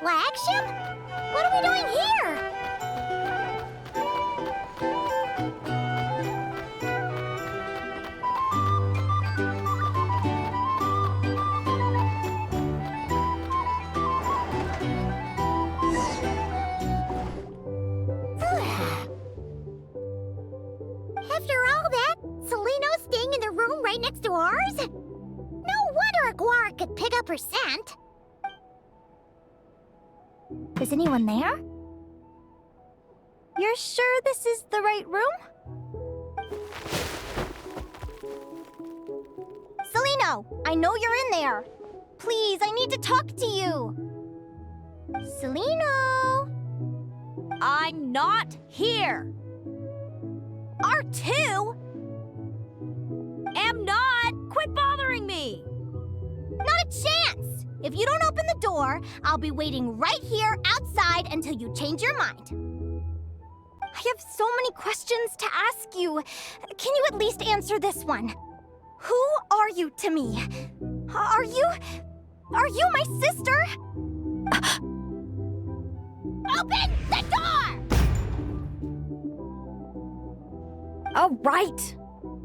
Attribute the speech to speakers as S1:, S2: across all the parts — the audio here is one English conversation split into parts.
S1: flagship? What are we doing here? After all that, Seleno's staying in the room right next to ours? No wonder a guar could pick up her scent. Is anyone there? You're sure this is the right room? Seleno, I know you're in there. Please, I need to talk to you. Seleno?
S2: I'm not here.
S1: R2?
S2: Am not. Quit bothering me.
S1: Not a chance! If you don't open the door, I'll be waiting right here outside until you change your mind. I have so many questions to ask you. Can you at least answer this one? Who are you to me? Are you my sister? Open the door!
S2: All right.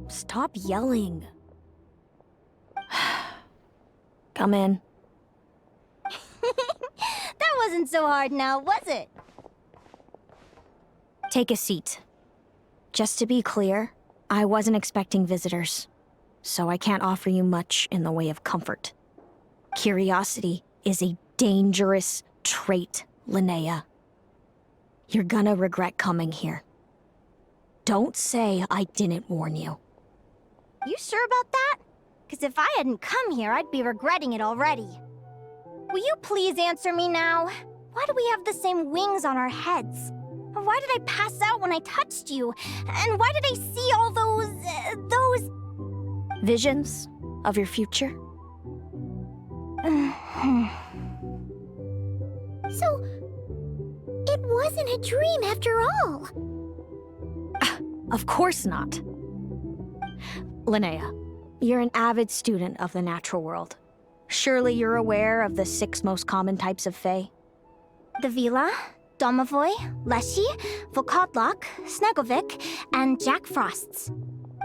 S2: Stop yelling. Come in.
S1: That wasn't so hard now, was it?
S2: Take a seat. Just to be clear, I wasn't expecting visitors, so I can't offer you much in the way of comfort. Curiosity is a dangerous trait, Linnea. You're gonna regret coming here. Don't say I didn't warn you.
S1: You sure about that? Because if I hadn't come here, I'd be regretting it already. Will you please answer me now? Why do we have the same wings on our heads? Why did I pass out when I touched you? And why did I see all those...
S2: Visions of your future?
S1: So, it wasn't a dream after all.
S2: Of course not. Linnea, you're an avid student of the natural world. Surely you're aware of the 6 most common types of Fae?
S1: The Vila, Domovoy, Leshy, Volkodlok, Snegovic, and Jack Frosts.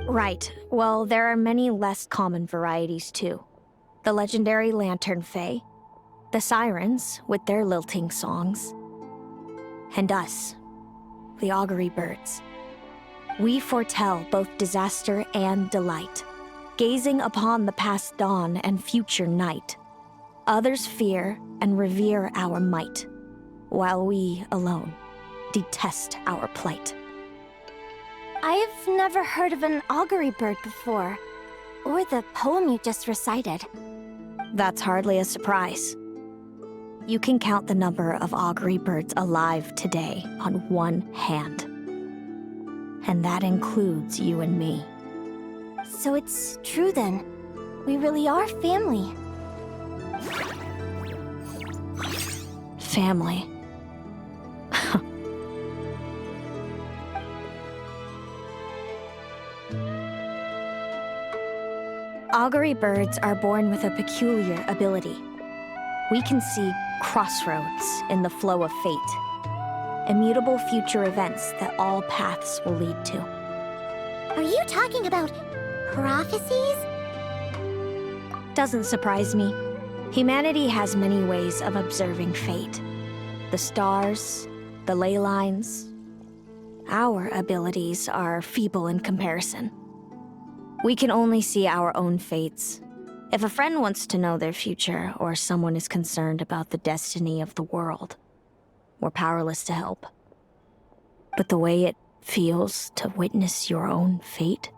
S2: Right. Well, there are many less common varieties too. The legendary Lantern Fae, the Sirens with their lilting songs, and us, the Augury Birds. We foretell both disaster and delight, gazing upon the past dawn and future night. Others fear and revere our might, while we alone detest our plight.
S1: I've never heard of an augury bird before, or the poem you just recited.
S2: That's hardly a surprise. You can count the number of augury birds alive today on one hand. And that includes you and me.
S1: So it's true then. We really are family.
S2: Family. Augury birds are born with a peculiar ability. We can see crossroads in the flow of fate, immutable future events that all paths will lead to.
S1: Are you talking about prophecies?
S2: Doesn't surprise me. Humanity has many ways of observing fate. The stars, the ley lines. Our abilities are feeble in comparison. We can only see our own fates. If a friend wants to know their future, or someone is concerned about the destiny of the world, we're powerless to help. But the way it feels to witness your own fate,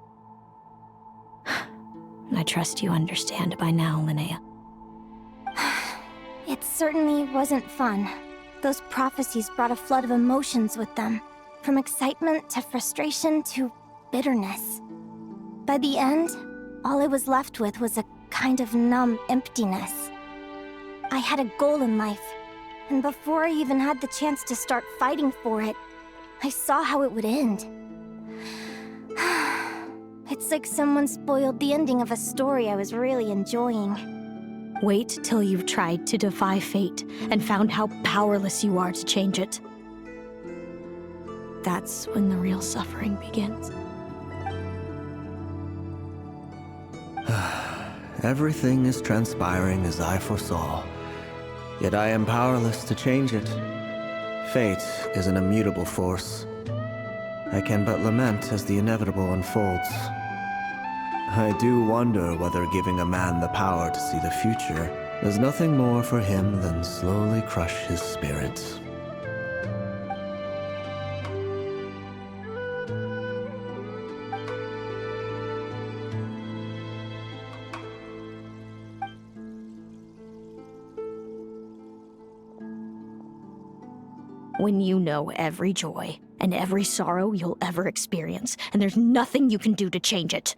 S2: I trust you understand by now, Linnea.
S1: It certainly wasn't fun. Those prophecies brought a flood of emotions with them, from excitement to frustration to bitterness. By the end, all I was left with was a kind of numb emptiness. I had a goal in life, and before I even had the chance to start fighting for it, I saw how it would end. It's like someone spoiled the ending of a story I was really enjoying.
S2: Wait till you've tried to defy fate and found how powerless you are to change it. That's when the real suffering begins.
S3: Everything is transpiring as I foresaw, yet I am powerless to change it. Fate is an immutable force. I can but lament as the inevitable unfolds. I do wonder whether giving a man the power to see the future does nothing more for him than slowly crush his spirit.
S2: When you know every joy and every sorrow you'll ever experience, and there's nothing you can do to change it.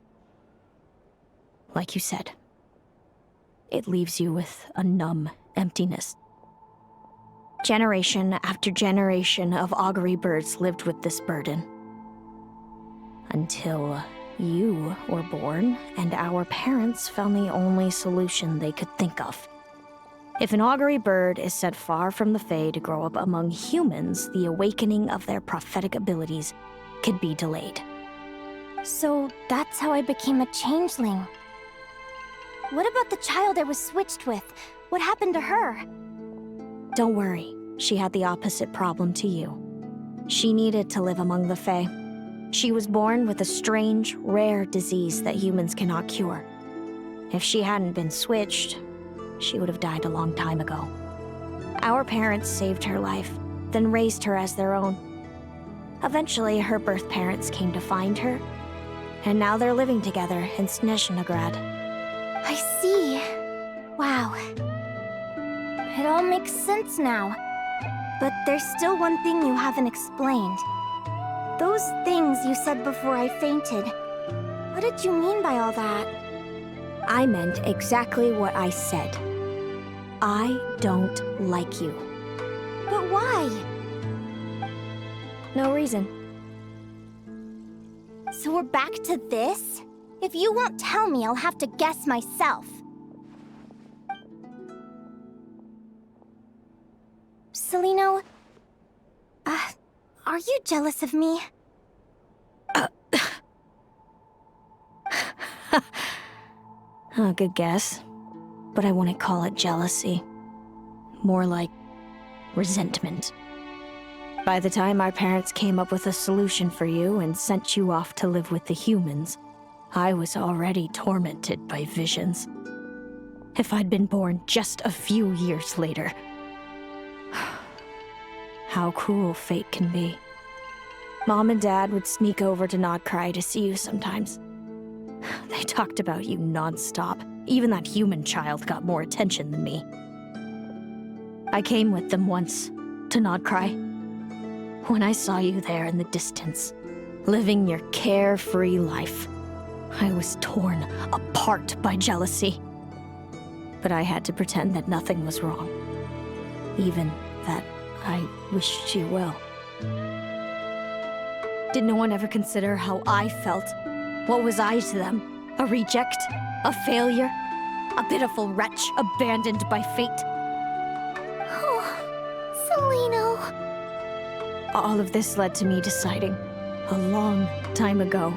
S2: Like you said, it leaves you with a numb emptiness. Generation after generation of augury birds lived with this burden. Until you were born, and our parents found the only solution they could think of. If an augury bird is set far from the Fae to grow up among humans, the awakening of their prophetic abilities could be delayed.
S1: So that's how I became a changeling. What about the child I was switched with? What happened to her?
S2: Don't worry, she had the opposite problem to you. She needed to live among the Fae. She was born with a strange, rare disease that humans cannot cure. If she hadn't been switched, she would have died a long time ago. Our parents saved her life, then raised her as their own. Eventually, her birth parents came to find her, and now they're living together in Snezhnograd.
S1: I see. Wow. It all makes sense now. But there's still one thing you haven't explained. Those things you said before I fainted. What did you mean by all that?
S2: I meant exactly what I said. I don't like you.
S1: But why?
S2: No reason.
S1: So we're back to this? If you won't tell me, I'll have to guess myself. Celino, are you jealous of me?
S2: Good guess. But I wouldn't call it jealousy. More like resentment. By the time our parents came up with a solution for you and sent you off to live with the humans, I was already tormented by visions. If I'd been born just a few years later. How cruel fate can be. Mom and Dad would sneak over to Nodcry to see you sometimes. They talked about you non-stop. Even that human child got more attention than me. I came with them once, to Nodcry. When I saw you there in the distance, living your carefree life, I was torn apart by jealousy. But I had to pretend that nothing was wrong. Even that I wished you well. Did no one ever consider how I felt? What was I to them? A reject? A failure? A pitiful wretch abandoned by fate?
S1: Oh, Celino.
S2: All of this led to me deciding, a long time ago,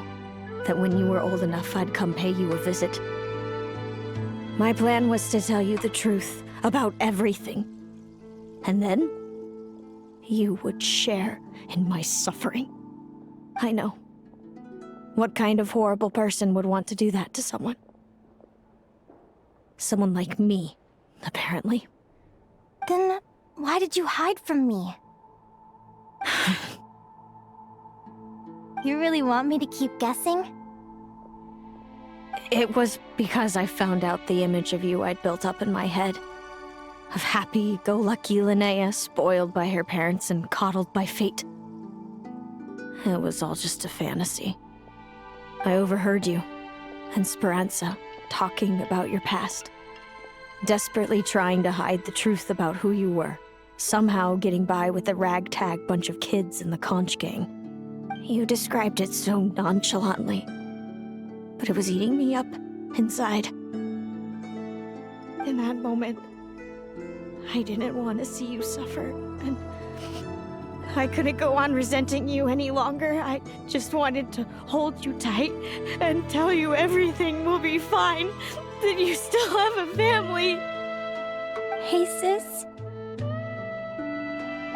S2: that when you were old enough, I'd come pay you a visit. My plan was to tell you the truth about everything. And then, you would share in my suffering. I know. What kind of horrible person would want to do that to someone? Someone like me, apparently.
S1: Then why did you hide from me? You really want me to keep guessing?
S2: It was because I found out the image of you I'd built up in my head. Of happy-go-lucky Linnea, spoiled by her parents and coddled by fate. It was all just a fantasy. I overheard you and Speranza talking about your past. Desperately trying to hide the truth about who you were. Somehow getting by with the ragtag bunch of kids in the conch gang. You described it so nonchalantly. But it was eating me up inside. In that moment, I didn't want to see you suffer, and I couldn't go on resenting you any longer. I just wanted to hold you tight and tell you everything will be fine, that you still have a family.
S1: Hey, sis.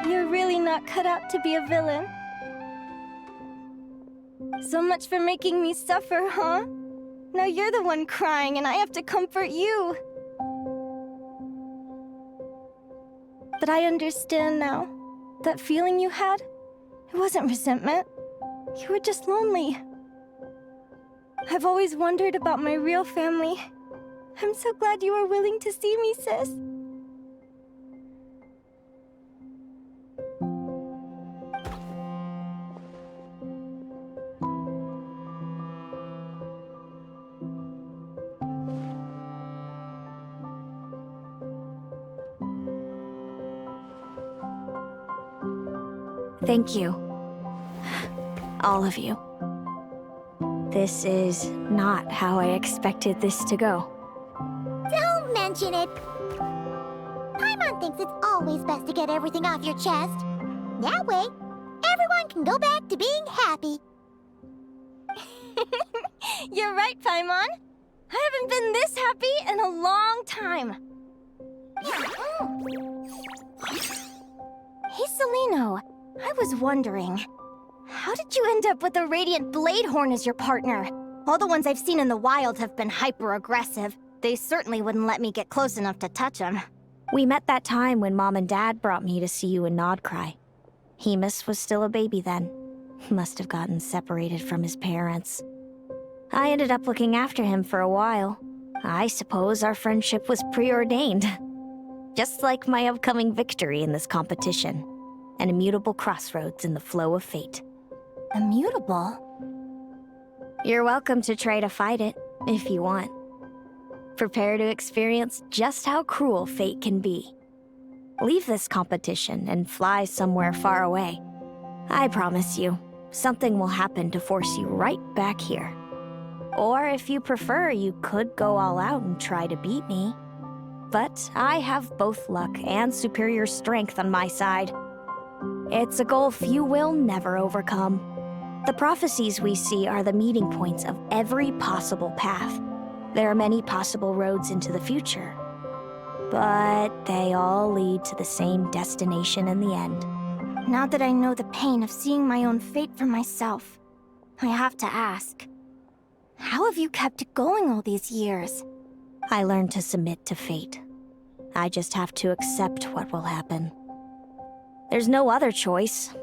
S1: You're really not cut out to be a villain. So much for making me suffer, huh? Now you're the one crying and I have to comfort you. But I understand now. That feeling you had, it wasn't resentment. You were just lonely. I've always wondered about my real family. I'm so glad you were willing to see me, sis.
S2: Thank you. All of you. This is not how I expected this to go.
S4: Don't mention it. Paimon thinks it's always best to get everything off your chest. That way, everyone can go back to being happy.
S1: You're right, Paimon. I haven't been this happy in a long time. Hey, Celino. I was wondering, how did you end up with a Radiant Bladehorn as your partner? All the ones I've seen in the wild have been hyper-aggressive. They certainly wouldn't let me get close enough to touch them.
S2: We met that time when Mom and Dad brought me to see you in Nodcry. Hemus was still a baby then. He must have gotten separated from his parents. I ended up looking after him for a while. I suppose our friendship was preordained. Just like my upcoming victory in this competition. An immutable crossroads in the flow of fate.
S1: Immutable?
S2: You're welcome to try to fight it, if you want. Prepare to experience just how cruel fate can be. Leave this competition and fly somewhere far away. I promise you, something will happen to force you right back here. Or if you prefer, you could go all out and try to beat me. But I have both luck and superior strength on my side. It's a gulf you will never overcome. The prophecies we see are the meeting points of every possible path. There are many possible roads into the future, but they all lead to the same destination in the end.
S1: Now that I know the pain of seeing my own fate for myself, I have to ask, how have you kept it going all these years?
S2: I learned to submit to fate. I just have to accept what will happen. There's no other choice.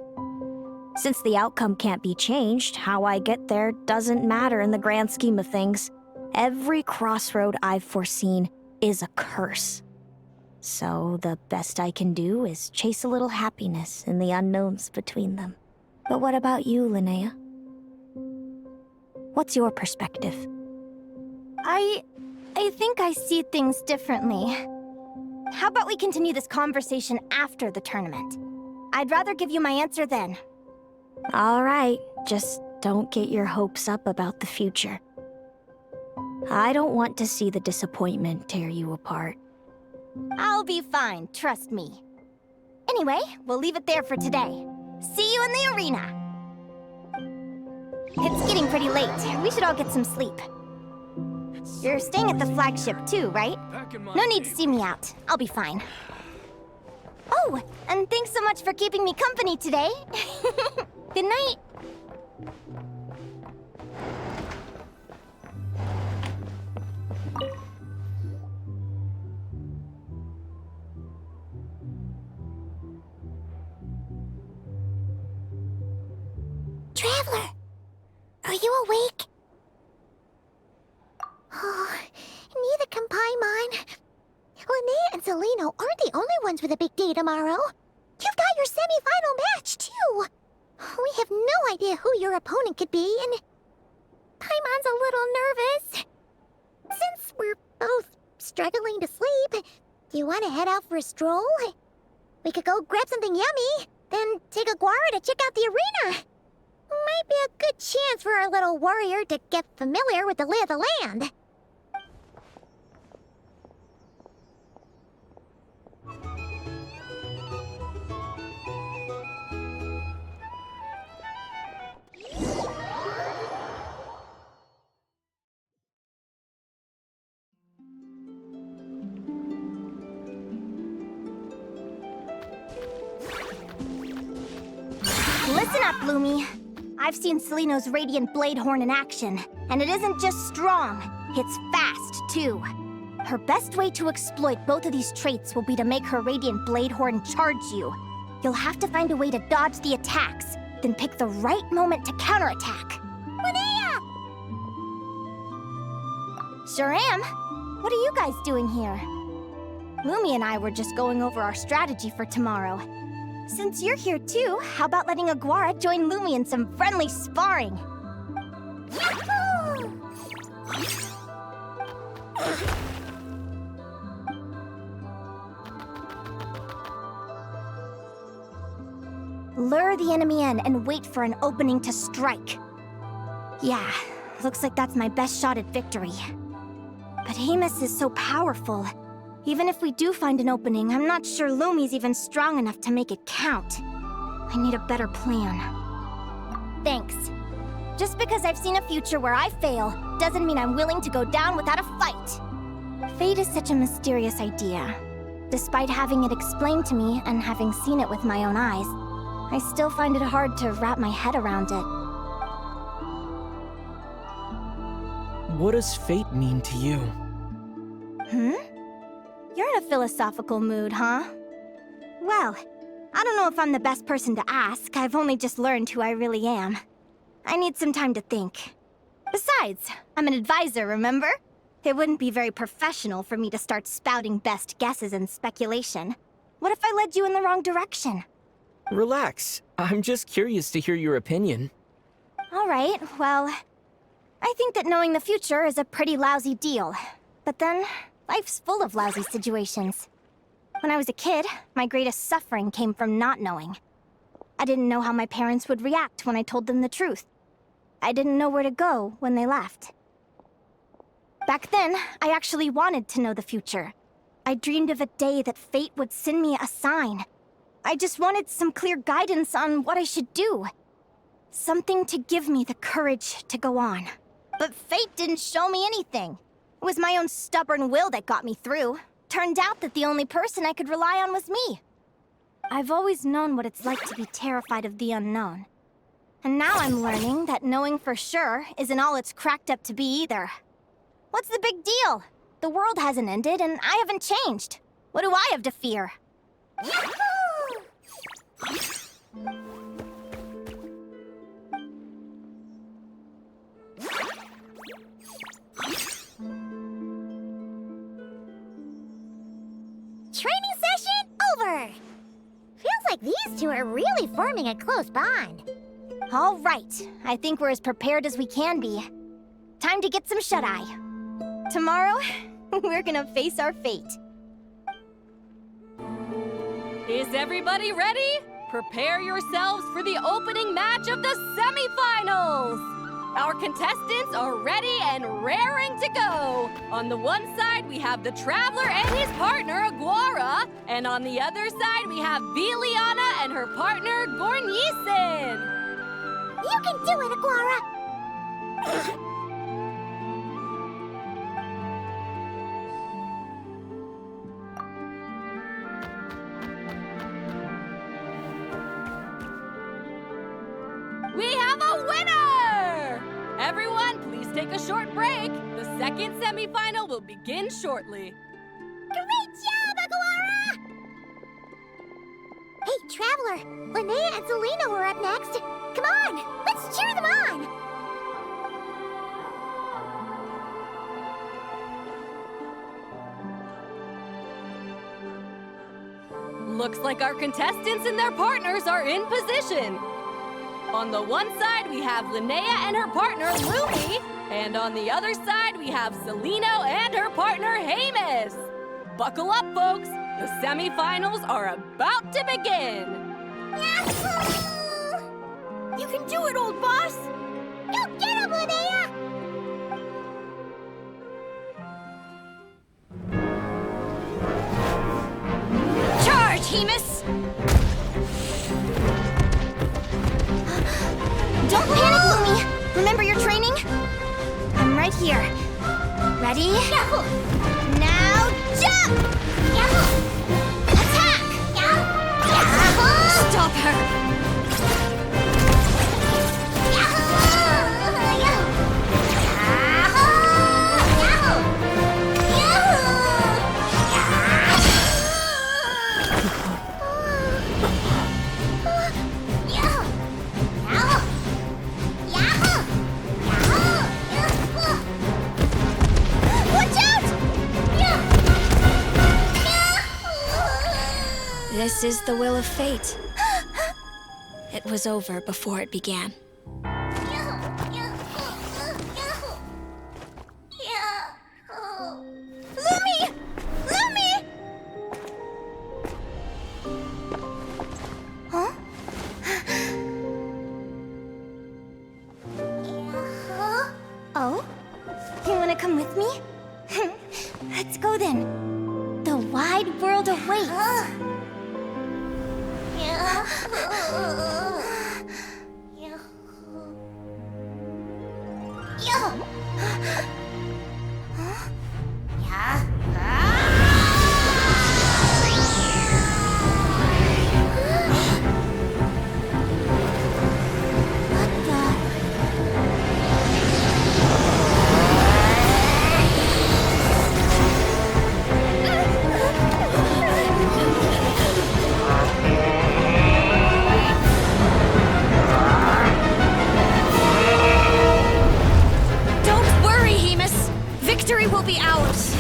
S2: Since the outcome can't be changed, how I get there doesn't matter in the grand scheme of things. Every crossroad I've foreseen is a curse. So the best I can do is chase a little happiness in the unknowns between them. But what about you, Linnea? What's your perspective?
S1: I think I see things differently. How about we continue this conversation after the tournament? I'd rather give you my answer then.
S2: All right, just don't get your hopes up about the future. I don't want to see the disappointment tear you apart.
S1: I'll be fine, trust me. Anyway, we'll leave it there for today. See you in the arena! It's getting pretty late. We should all get some sleep. You're staying at the flagship too, right? No need to see me out. I'll be fine. Oh, and thanks so much for keeping me company today. Good night.
S4: Traveler, are you awake? Oh, neither can Paimon. Linnea and Celino aren't the only ones with a big day tomorrow. You've got your semi-final match, too. We have no idea who your opponent could be, and Paimon's a little nervous. Since we're both struggling to sleep, do you want to head out for a stroll? We could go grab something yummy, then take a guara to check out the arena. Might be a good chance for our little warrior to get familiar with the lay of the land.
S1: Listen up, Lumi. I've seen Seleno's Radiant Blade Horn in action, and it isn't just strong, it's fast, too. Her best way to exploit both of these traits will be to make her Radiant Blade Horn charge you. You'll have to find a way to dodge the attacks, then pick the right moment to counterattack.
S4: Linnea!
S1: Sure am. What are you guys doing here? Lumi and I were just going over our strategy for tomorrow. Since you're here too, how about letting Aguara join Lumi in some friendly sparring?
S4: Yahoo!
S1: Lure the enemy in and wait for an opening to strike. Yeah, looks like that's my best shot at victory. But Amos is so powerful. Even if we do find an opening, I'm not sure Lumi's even strong enough to make it count. I need a better plan. Thanks. Just because I've seen a future where I fail, doesn't mean I'm willing to go down without a fight. Fate is such a mysterious idea. Despite having it explained to me and having seen it with my own eyes, I still find it hard to wrap my head around it.
S5: What does fate mean to you?
S1: You're in a philosophical mood, huh? Well, I don't know if I'm the best person to ask. I've only just learned who I really am. I need some time to think. Besides, I'm an advisor, remember? It wouldn't be very professional for me to start spouting best guesses and speculation. What if I led you in the wrong direction?
S5: Relax. I'm just curious to hear your opinion.
S1: All right, well, I think that knowing the future is a pretty lousy deal. But then, life's full of lousy situations. When I was a kid, my greatest suffering came from not knowing. I didn't know how my parents would react when I told them the truth. I didn't know where to go when they left. Back then, I actually wanted to know the future. I dreamed of a day that fate would send me a sign. I just wanted some clear guidance on what I should do. Something to give me the courage to go on. But fate didn't show me anything. It was my own stubborn will that got me through. Turned out that the only person I could rely on was me. I've always known what it's like to be terrified of the unknown. And now I'm learning that knowing for sure isn't all it's cracked up to be either. What's the big deal? The world hasn't ended and I haven't changed. What do I have to fear?
S4: Yahoo! Training session over! Feels like these two are really forming a close bond.
S1: All right, I think we're as prepared as we can be. Time to get some shut-eye. Tomorrow, we're gonna face our fate.
S6: Is everybody ready? Prepare yourselves for the opening match of the semifinals! Our contestants are ready and raring to go! On the one side, we have the Traveler and his partner, Aguara. And on the other side, we have Viliana and her partner, Gornyesin.
S4: You can do it, Aguara!
S6: We have a winner! Everyone, please take a short break. The second semifinal will begin shortly.
S4: Great job, Aguara! Hey, Traveler, Linnea and Selena were up next. Come on, let's cheer them on!
S6: Looks like our contestants and their partners are in position. On the one side, we have Linnea and her partner, Lumi. And on the other side, we have Seleno and her partner, Amos. Buckle up, folks. The semifinals are about to begin.
S4: Yahoo!
S1: You can do it, old boss!
S4: Go get him, Linnea!
S1: Charge, Amos! Don't panic, Lumi! Remember your training? I'm right here. Ready?
S4: Yahoo!
S1: Now jump!
S4: Yahoo!
S1: Attack!
S4: Yahoo!
S1: Stop her!
S2: This is the will of fate. It was over before it began.
S1: Lumi! Lumi! Huh? Oh? You wanna come with me? Let's go then. The wide world awaits.
S2: Don't worry, Hemus! Victory will be ours!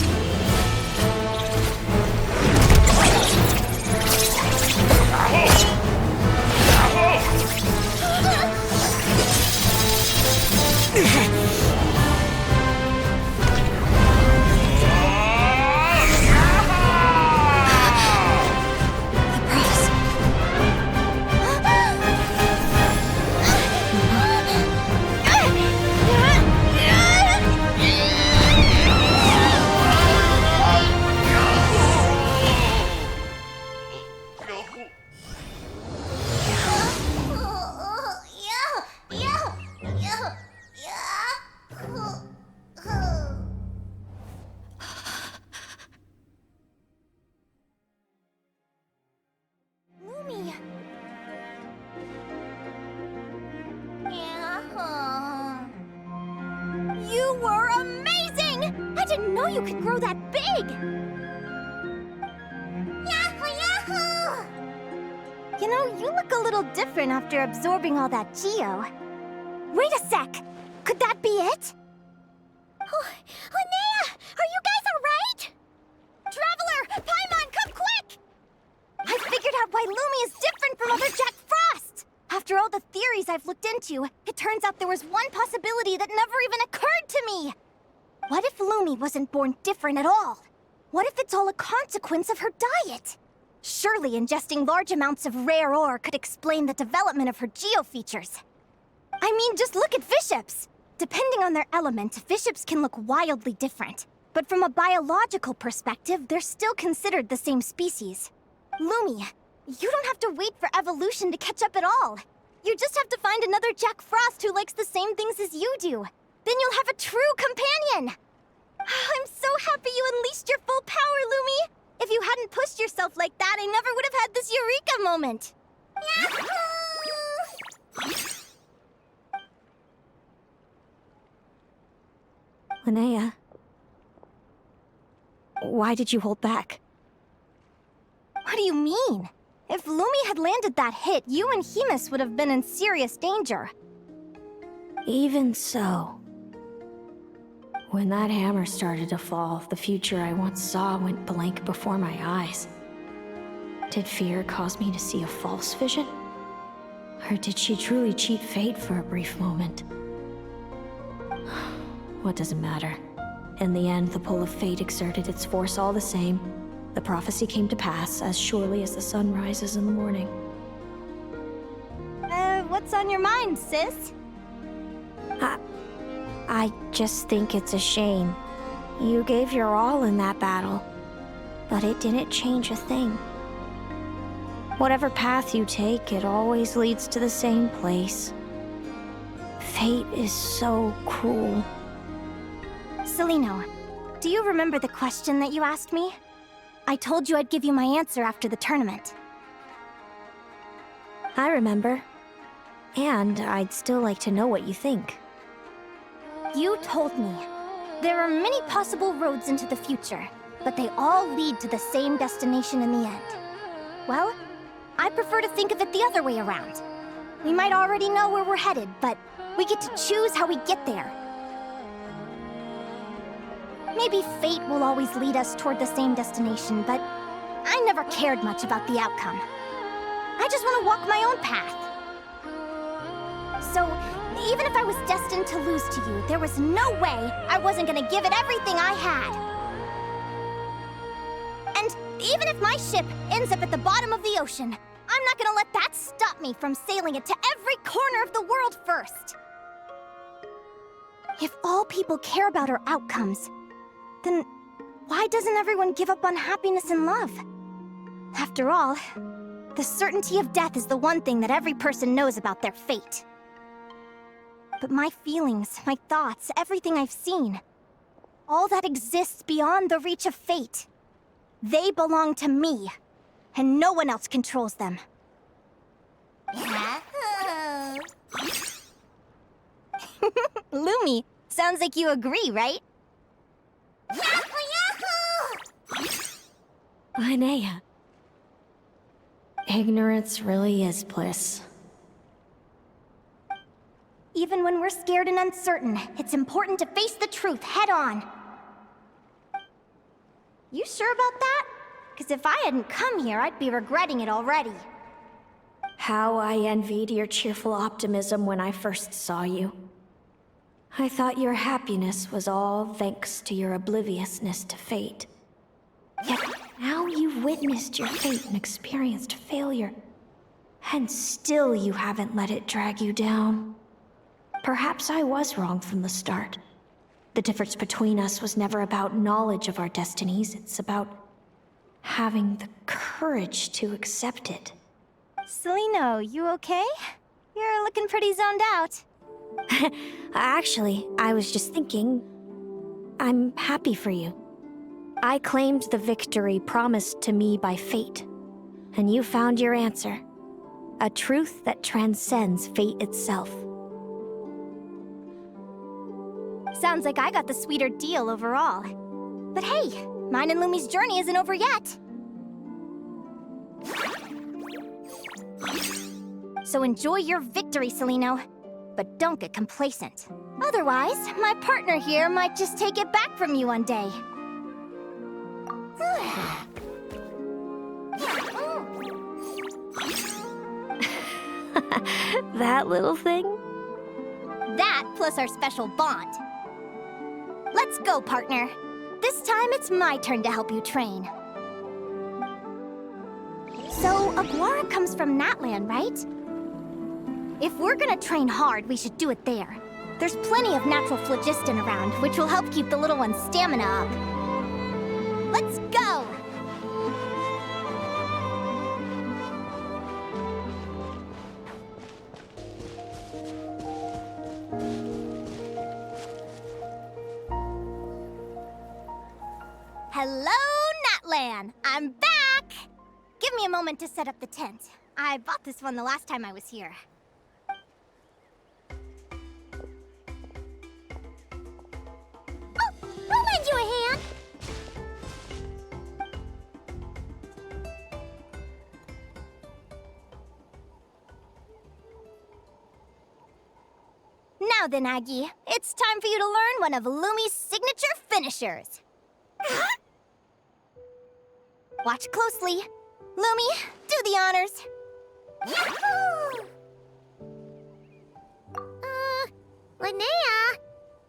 S1: Lumi! You were amazing! I didn't know you could grow that big! Yahoo! Yahoo! You know, you look a little different after absorbing all that Geo. Wait a sec! Could that be it? Oh, Linnea! Are you guys alright? Traveler! Paimon, come quick! I figured out why Lumi is different from other Jack Frost! After all the theories I've looked into, it turns out there was one possibility that never even occurred to me! What if Lumi wasn't born different at all? What if it's all a consequence of her diet? Surely ingesting large amounts of rare ore could explain the development of her geofeatures. I mean, just look at fiships! Depending on their element, fiships can look wildly different. But from a biological perspective, they're still considered the same species. Lumi, you don't have to wait for evolution to catch up at all. You just have to find another Jack Frost who likes the same things as you do. Then you'll have a true companion! I'm so happy you unleashed your full power, Lumi! If you hadn't pushed yourself like that, I never would have had this eureka moment!
S2: Linnea, why did you hold back?
S1: What do you mean? If Lumi had landed that hit, you and Hemus would have been in serious danger.
S2: Even so, when that hammer started to fall, the future I once saw went blank before my eyes. Did fear cause me to see a false vision? Or did she truly cheat fate for a brief moment? What does it matter? In the end, the pull of fate exerted its force all the same. The prophecy came to pass as surely as the sun rises in the morning.
S1: What's on your mind, sis?
S2: I just think it's a shame. You gave your all in that battle, but it didn't change a thing. Whatever path you take, it always leads to the same place. Fate is so cruel.
S1: Celino, do you remember the question that you asked me? I told you I'd give you my answer after the tournament.
S2: I remember. And I'd still like to know what you think.
S1: You told me. There are many possible roads into the future, but they all lead to the same destination in the end. Well, I prefer to think of it the other way around. We might already know where we're headed, but we get to choose how we get there. Maybe fate will always lead us toward the same destination, but I never cared much about the outcome. I just want to walk my own path. So, even if I was destined to lose to you, there was no way I wasn't gonna give it everything I had. And even if my ship ends up at the bottom of the ocean, I'm not gonna let that stop me from sailing it to every corner of the world first. If all people care about are outcomes, then why doesn't everyone give up on happiness and love? After all, the certainty of death is the one thing that every person knows about their fate. But my feelings, my thoughts, everything I've seen, all that exists beyond the reach of fate, they belong to me, and no one else controls them. Lumi, sounds like you agree, right?
S2: Linnea. Ignorance really is bliss.
S1: Even when we're scared and uncertain, it's important to face the truth head on. You sure about that? Because if I hadn't come here, I'd be regretting it already.
S2: How I envied your cheerful optimism when I first saw you. I thought your happiness was all thanks to your obliviousness to fate. Yet now you've witnessed your fate and experienced failure. And still you haven't let it drag you down. Perhaps I was wrong from the start. The difference between us was never about knowledge of our destinies, it's about having the courage to accept it.
S1: Celino, you okay? You're looking pretty zoned out.
S2: Actually, I was just thinking, I'm happy for you. I claimed the victory promised to me by fate, and you found your answer. A truth that transcends fate itself.
S1: Sounds like I got the sweeter deal overall. But hey, mine and Lumi's journey isn't over yet. So enjoy your victory, Celino. But don't get complacent. Otherwise, my partner here might just take it back from you one day.
S2: That little thing?
S1: That plus our special bond. Let's go, partner. This time it's my turn to help you train. So, Aguara comes from Natlan, right? If we're gonna train hard, we should do it there. There's plenty of natural phlogiston around, which will help keep the little one's stamina up. Let's go! Hello, Natlan! I'm back! Give me a moment to set up the tent. I bought this one the last time I was here.
S4: I'll lend you a hand.
S1: Now then, Aggie, it's time for you to learn one of Lumi's signature finishers. Watch closely. Lumi, do the honors.
S4: Yahoo! Linnea,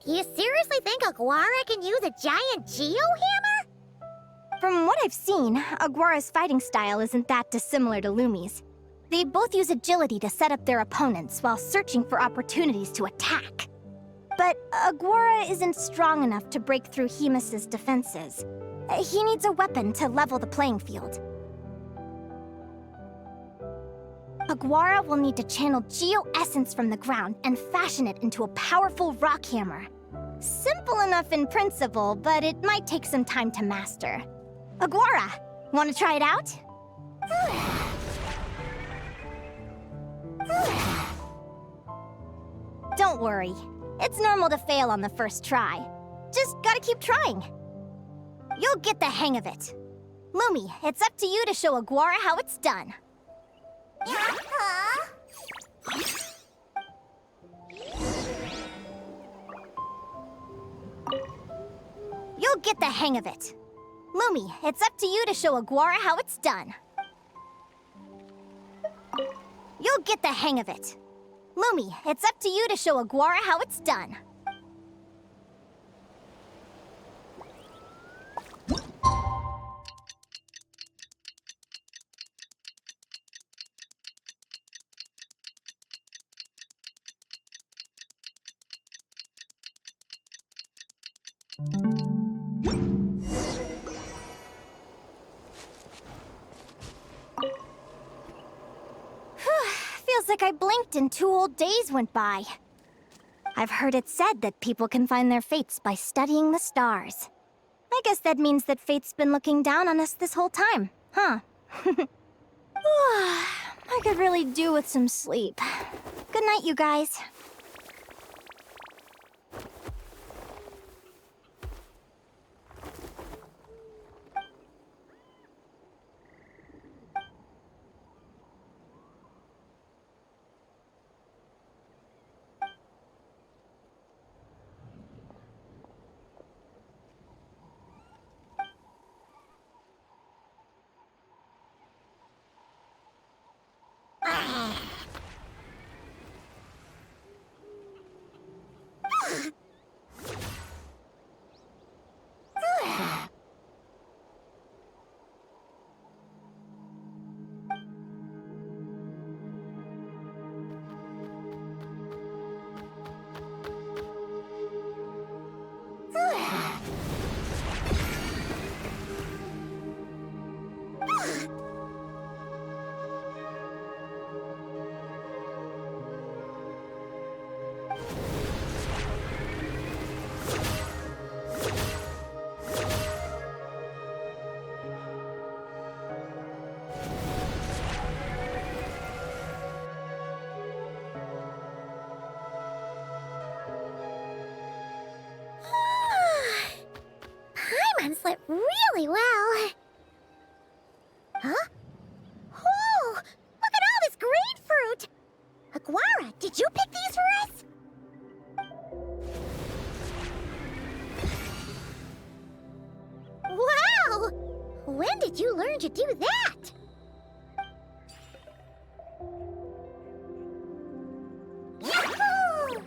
S4: do you seriously think Aguara can use a giant geo-hammer?
S1: From what I've seen, Aguara's fighting style isn't that dissimilar to Lumi's. They both use agility to set up their opponents while searching for opportunities to attack. But Aguara isn't strong enough to break through Hemus's defenses. He needs a weapon to level the playing field. Aguara will need to channel geo-essence from the ground and fashion it into a powerful rock hammer. Simple enough in principle, but it might take some time to master. Aguara, want to try it out? Don't worry. It's normal to fail on the first try. Just gotta keep trying. You'll get the hang of it. Lumi, it's up to you to show Aguara how it's done. You'll get the hang of it. Lumi, it's up to you to show Aguara how it's done. You'll get the hang of it. Lumi, it's up to you to show Aguara how it's done. Feels like I blinked and 2 whole days went by. I've heard it said that people can find their fates by studying the stars. I guess that means that fate's been looking down on us this whole time, huh? I could really do with some sleep. Good night, you guys.
S4: Paimon slept really well. Huh? Whoa! Look at all this grapefruit! Aguara, did you pick these for us? Wow! When did you learn to do that? Yahoo!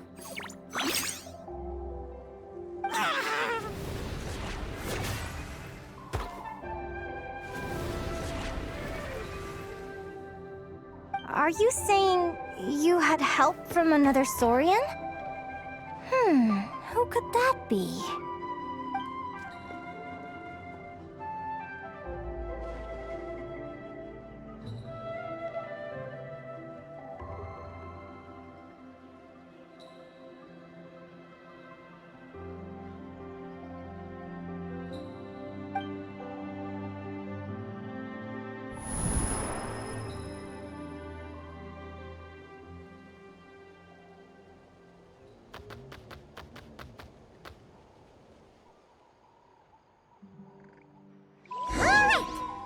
S1: Are you saying you had help from another Saurian? Who could that be?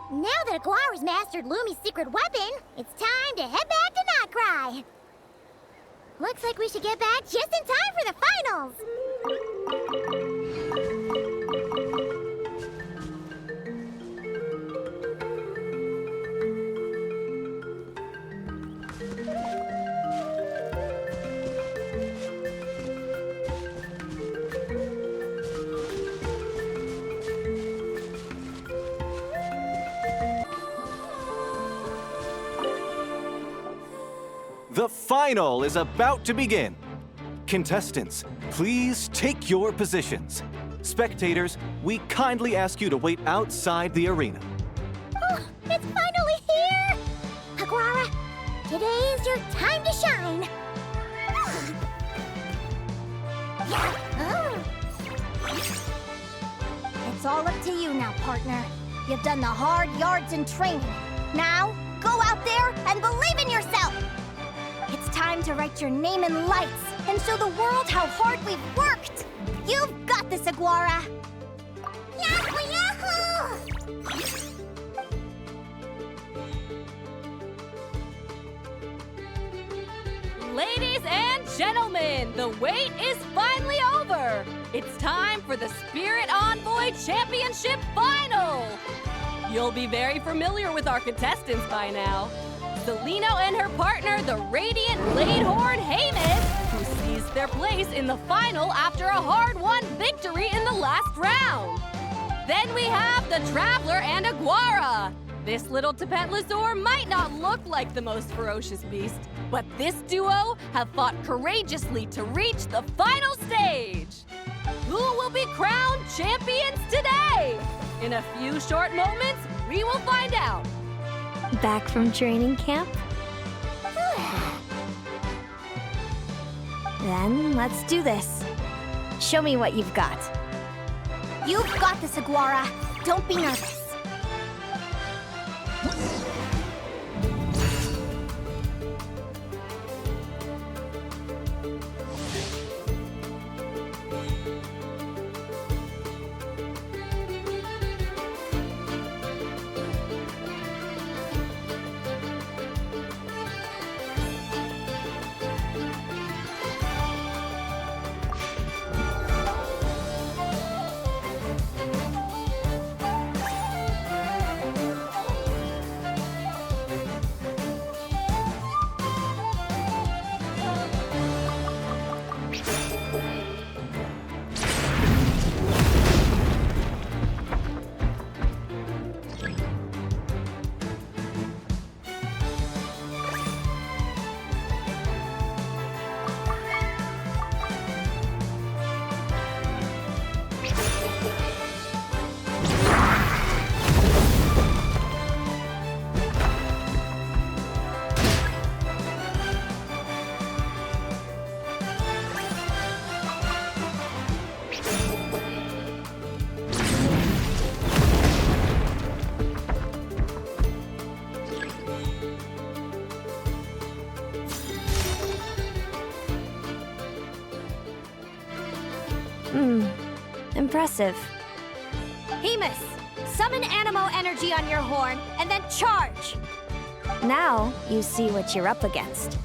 S4: Now that Aguara's mastered Lumi's secret weapon, it's time to head back to Notcry. Looks like we should get back just in time for the finals.
S7: The final is about to begin. Contestants, please take your positions. Spectators, we kindly ask you to wait outside the arena.
S4: Oh, it's finally here! Aguara, today is your time to shine.
S1: It's all up to you now, partner. You've done the hard yards in training. Now, go out there and believe in yourself! It's time to write your name in lights and show the world how hard we've worked! You've got this, Aguara!
S4: Yahoo! Yahoo!
S6: Ladies and gentlemen, the wait is finally over. It's time for the Spirit Envoy Championship Finals. You'll be very familiar with our contestants by now. Zelino and her partner, the Radiant Bladehorn Haymis, who seized their place in the final after a hard-won victory in the last round. Then we have the Traveler and Aguara. This little Tapetlasaur might not look like the most ferocious beast, but this duo have fought courageously to reach the final stage. Who will be crowned champions today? In a few short moments, we will find out.
S2: Back from training camp? Then let's do this. Show me what you've got.
S1: You've got this, Aguara. Don't be nervous.
S2: Impressive. Haymis, summon Animo energy on your horn, and then charge! Now, you see what you're up against.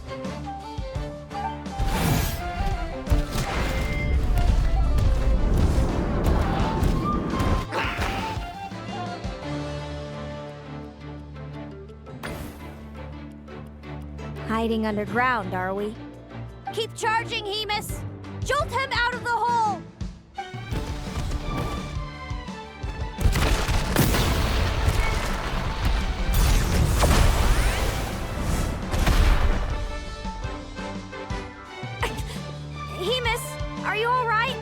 S2: Hiding underground, are we? Keep charging, Haymis! Jolt him out of the hole! Haymis, are you all right?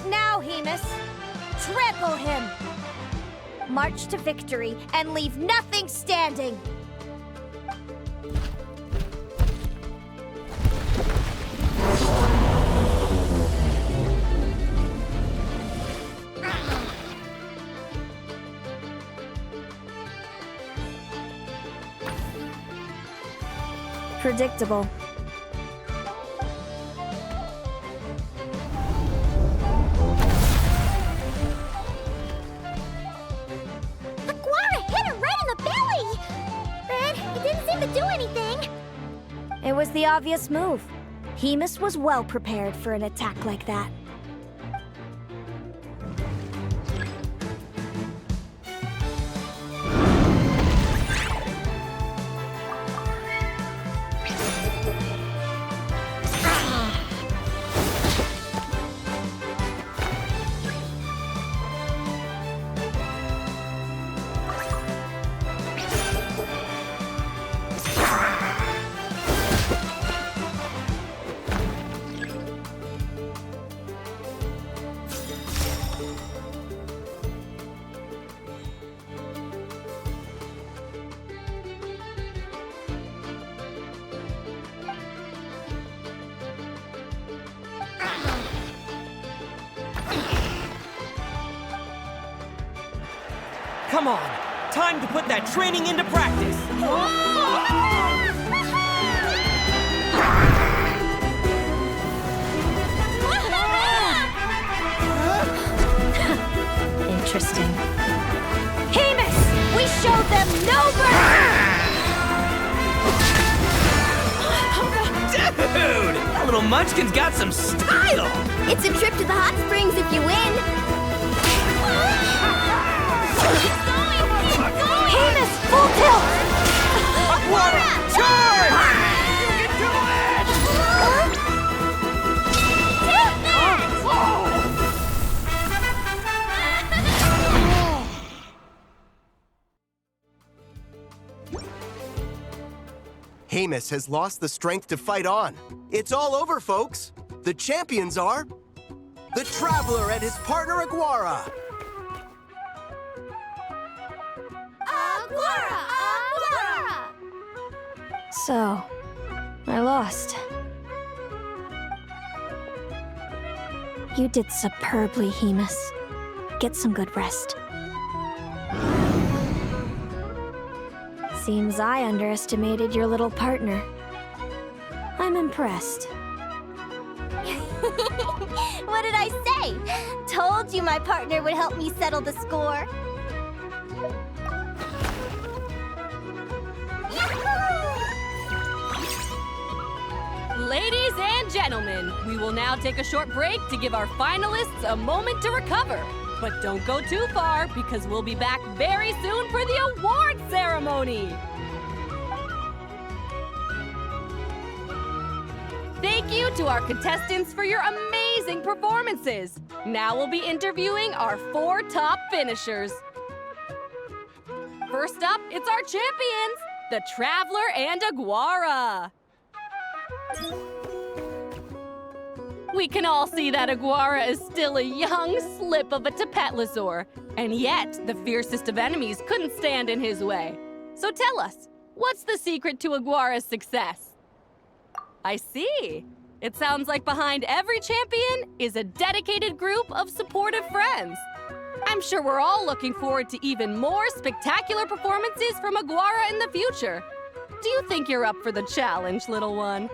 S2: Now, Hemus, trample him! March to victory and leave nothing standing! Predictable.
S4: Aguara hit her right in the belly! But it didn't seem to do anything.
S2: It was the obvious move. Hemus was well prepared for an attack like that.
S5: Come on! Time to put that training into practice!
S2: Interesting. Hemus! We showed them no mercy!
S5: Dude! That little munchkin's got some style!
S4: It's a trip to the hot springs if you win.
S2: Hemus, full tilt!
S5: Aguara, charge! You can do it!
S8: Hemus has lost the strength to fight on. It's all over, folks. The champions are the Traveler and his partner Aguara.
S4: Aguara!
S2: So, I lost. You did superbly, Hemus. Get some good rest. Seems I underestimated your little partner. I'm impressed.
S1: What did I say? Told you my partner would help me settle the score.
S6: Ladies and gentlemen, we will now take a short break to give our finalists a moment to recover. But don't go too far, because we'll be back very soon for the award ceremony. Thank you to our contestants for your amazing performances. Now we'll be interviewing our 4 top finishers. First up, it's our champions, the Traveler and Aguara. We can all see that Aguara is still a young slip of a Tapetlosaur, and yet the fiercest of enemies couldn't stand in his way. So tell us, what's the secret to Aguara's success? I see. It sounds like behind every champion is a dedicated group of supportive friends. I'm sure we're all looking forward to even more spectacular performances from Aguara in the future. Do you think you're up for the challenge, little one?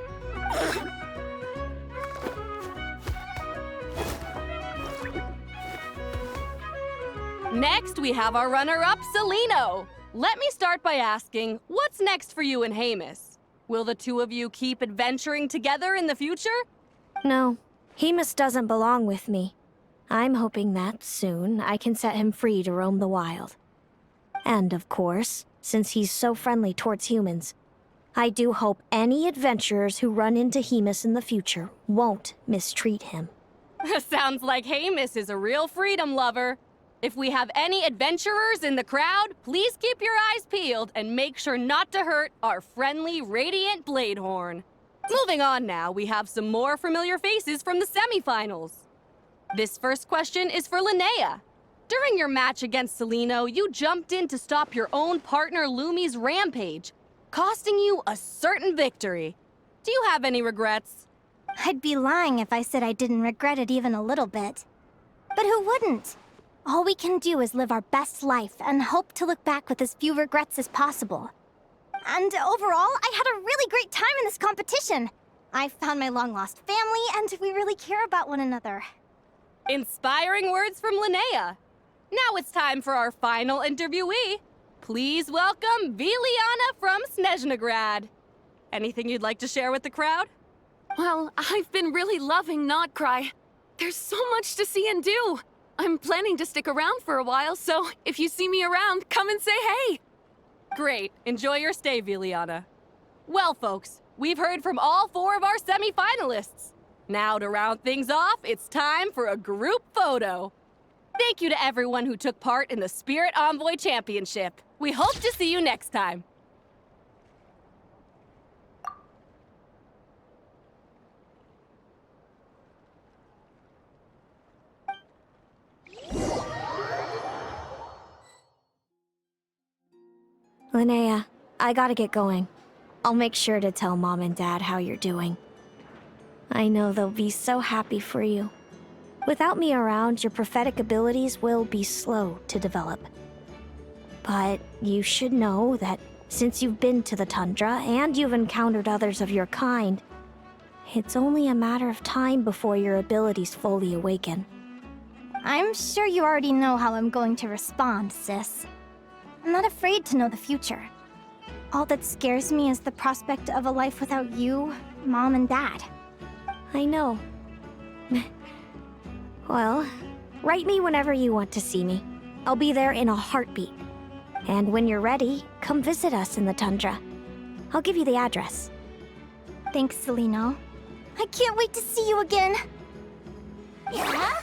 S6: Next, we have our runner-up, Celino. Let me start by asking, what's next for you and Hemus? Will the two of you keep adventuring together in the future?
S2: No, Hemus doesn't belong with me. I'm hoping that soon I can set him free to roam the wild. And of course, since he's so friendly towards humans, I do hope any adventurers who run into Hemus in the future won't mistreat him.
S6: Sounds like Hamus is a real freedom lover. If we have any adventurers in the crowd, please keep your eyes peeled and make sure not to hurt our friendly, radiant Bladehorn. Moving on now, we have some more familiar faces from the semifinals. This first question is for Linnea. During your match against Celino, you jumped in to stop your own partner Lumi's rampage, costing you a certain victory. Do you have any regrets?
S1: I'd be lying if I said I didn't regret it even a little bit. But who wouldn't? All we can do is live our best life and hope to look back with as few regrets as possible. And overall, I had a really great time in this competition. I found my long-lost family, and we really care about one another.
S6: Inspiring words from Linnea. Now it's time for our final interviewee. Please welcome Viliana from Snezhnegrad. Anything you'd like to share with the crowd?
S9: Well, I've been really loving Nodcry. There's so much to see and do. I'm planning to stick around for a while, so if you see me around, come and say hey.
S6: Great. Enjoy your stay, Viliana. Well, folks, we've heard from all 4 of our semi-finalists. Now, to round things off, it's time for a group photo. Thank you to everyone who took part in the Spirit Envoy Championship. We hope to see you next time.
S2: Linnea, I gotta get going. I'll make sure to tell Mom and Dad how you're doing. I know they'll be so happy for you. Without me around, your prophetic abilities will be slow to develop. But you should know that since you've been to the tundra and you've encountered others of your kind, it's only a matter of time before your abilities fully awaken.
S1: I'm sure you already know how I'm going to respond, sis. I'm not afraid to know the future. All that scares me is the prospect of a life without you, Mom, and Dad.
S2: I know. Well, write me whenever you want to see me. I'll be there in a heartbeat. And when you're ready, come visit us in the tundra. I'll give you the address.
S1: Thanks, Celino. I can't wait to see you again.
S4: Yeah?